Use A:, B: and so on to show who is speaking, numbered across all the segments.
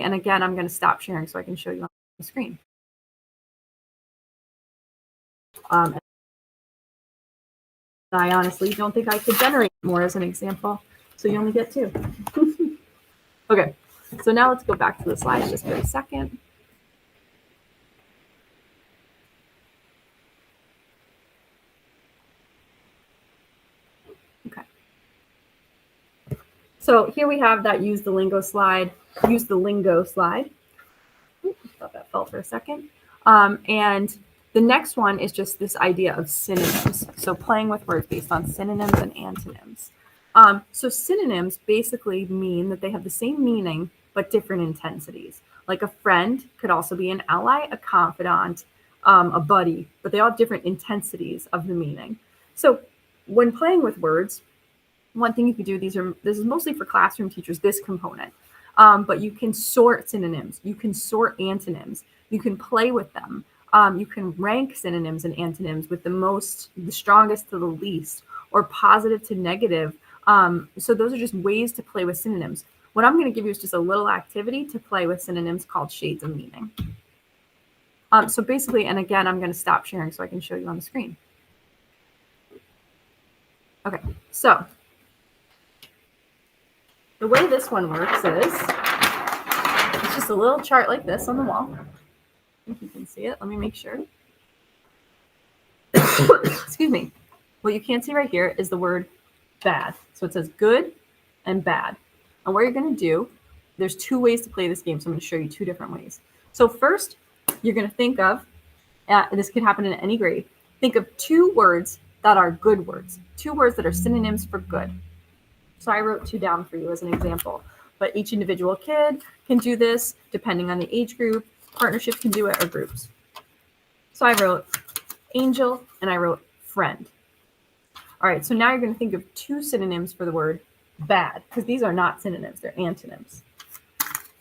A: And again, I'm going to stop sharing so I can show you on the screen. I honestly don't think I could generate more as an example. So you only get 2. Okay, so now let's go back to the slide just for a second. Okay. So here we have that use the lingo slide. Thought that fell for a second. And the next one is just this idea of synonyms. So playing with words based on synonyms and antonyms. So synonyms basically mean that they have the same meaning, but different intensities. Like a friend could also be an ally, a confidant, a buddy, but they all have different intensities of the meaning. So when playing with words, one thing you could do, this is mostly for classroom teachers, this component. But you can sort synonyms, you can sort antonyms, you can play with them. You can rank synonyms and antonyms with the strongest to the least, or positive to negative. So those are just ways to play with synonyms. What I'm going to give you is just a little activity to play with synonyms called shades of meaning. So basically, and again, I'm going to stop sharing so I can show you on the screen. Okay, so the way this one works is it's just a little chart like this on the wall. I think you can see it. Let me make sure. Excuse me. What you can't see right here is the word bad. So it says good and bad. And what you're going to do, there's 2 ways to play this game. So I'm going to show you 2 different ways. So first, you're going to think of, this could happen in any grade, think of 2 words that are good words, 2 words that are synonyms for good. So I wrote 2 down for you as an example, but each individual kid can do this depending on the age group. Partnerships can do it, or groups. So I wrote angel and I wrote friend. All right, so now you're going to think of 2 synonyms for the word bad, because these are not synonyms, they're antonyms.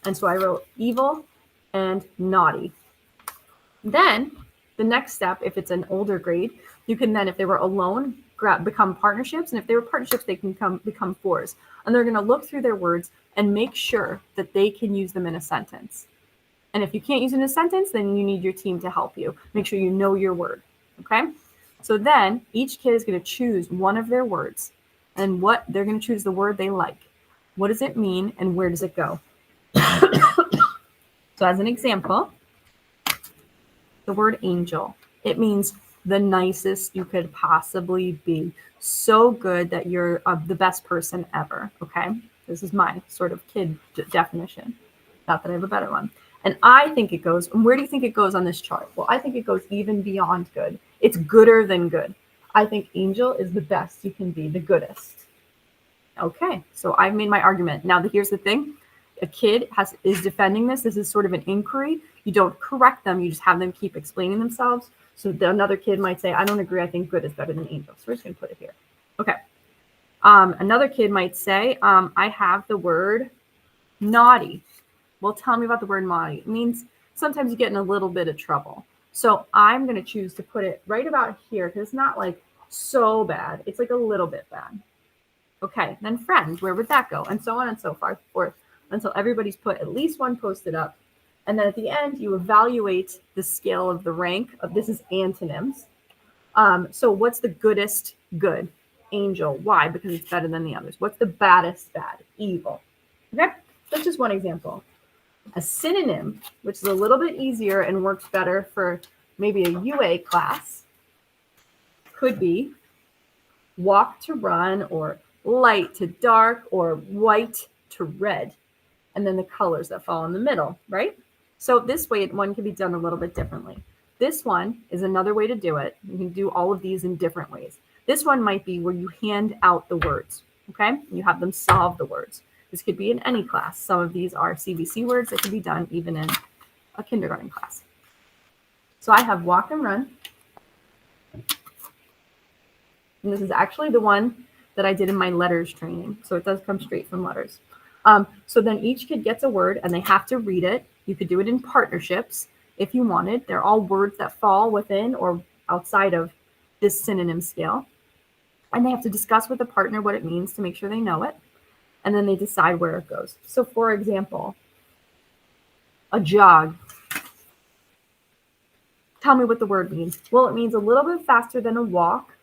A: And so I wrote evil and naughty. Then the next step, if it's an older grade, you can then, if they were alone, become partnerships. And if they were partnerships, they can become 4s. And they're going to look through their words and make sure that they can use them in a sentence. And if you can't use it in a sentence, then you need your team to help you. Make sure you know your word, okay? So then each kid is going to choose one of their words, and they're going to choose the word they like. What does it mean, and where does it go? So as an example, the word angel, it means the nicest you could possibly be. So good that you're the best person ever, okay? This is my sort of kid definition. Not that I have a better one. And I think it goes, and where do you think it goes on this chart? Well, I think it goes even beyond good. It's gooder than good. I think angel is the best you can be, the goodest. Okay, so I've made my argument. Now, here's the thing. A kid is defending this. This is sort of an inquiry. You don't correct them. You just have them keep explaining themselves. So another kid might say, I don't agree. I think good is better than angel. So we're just going to put it here. Okay. Another kid might say, I have the word naughty. Well, tell me about the word naughty. It means sometimes you get in a little bit of trouble. So I'm going to choose to put it right about here, because it's not like so bad. It's like a little bit bad. Okay, then friend, where would that go? And so on and so forth until everybody's put at least one Post-it up. And then at the end, you evaluate the scale of the rank of, this is antonyms. So what's the goodest good? Angel. Why? Because it's better than the others. What's the baddest bad? Evil. Okay, that's just one example. A synonym, which is a little bit easier and works better for maybe a UA class, could be walk to run, or light to dark, or white to red, and then the colors that fall in the middle, right? So this way, one can be done a little bit differently. This one is another way to do it. You can do all of these in different ways. This one might be where you hand out the words, okay? You have them solve the words. This could be in any class. Some of these are CVC words that can be done even in a kindergarten class. So I have walk and run. And this is actually the one that I did in my letters training. So it does come straight from letters. So then each kid gets a word and they have to read it. You could do it in partnerships if you wanted. They're all words that fall within or outside of this synonym scale. And they have to discuss with the partner what it means to make sure they know it. And then they decide where it goes. So for example, A jog. Tell me what the word means. Well, it means a little bit faster than a walk,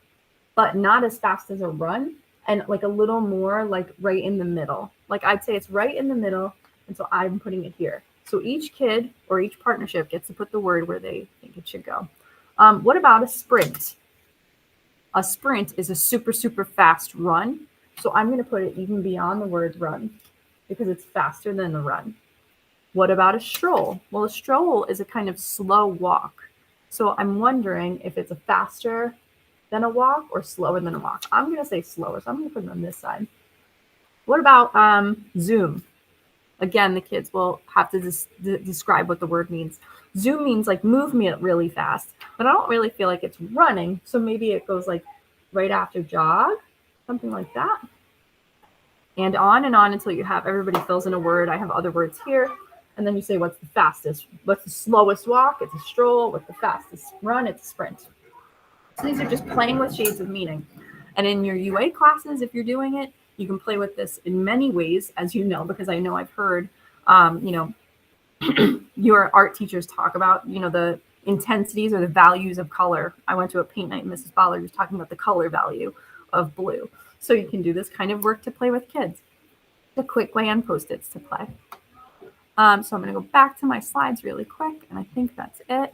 A: but not as fast as a run, and like a little more like right in the middle. Like I'd say it's right in the middle, and so I'm putting it here. So each kid or each partnership gets to put the word where they think it should go. What about a sprint? A sprint is a super, super fast run. So I'm going to put it even beyond the word run because it's faster than the run. What about a stroll? Well, a stroll is a kind of slow walk. So I'm wondering if it's a faster than a walk or slower than a walk. I'm going to say slower, so I'm going to put it on this side. What about zoom? Again, the kids will have to describe what the word means. Zoom means like movement really fast, but I don't really feel like it's running. So maybe it goes like right after jog, something like that. And on until you have everybody fills in a word. I have other words here. And then you say, what's the fastest? What's the slowest walk? It's a stroll. What's the fastest run? It's a sprint. So these are just playing with shades of meaning. And in your UA classes, if you're doing it, you can play with this in many ways, as you know, because I know I've heard, your art teachers talk about, the intensities or the values of color. I went to a paint night and Mrs. Ballard was talking about the color value of blue. So you can do this kind of work to play with kids. A quick way on Post-its to play. So I'm going to go back to my slides really quick, and I think that's it.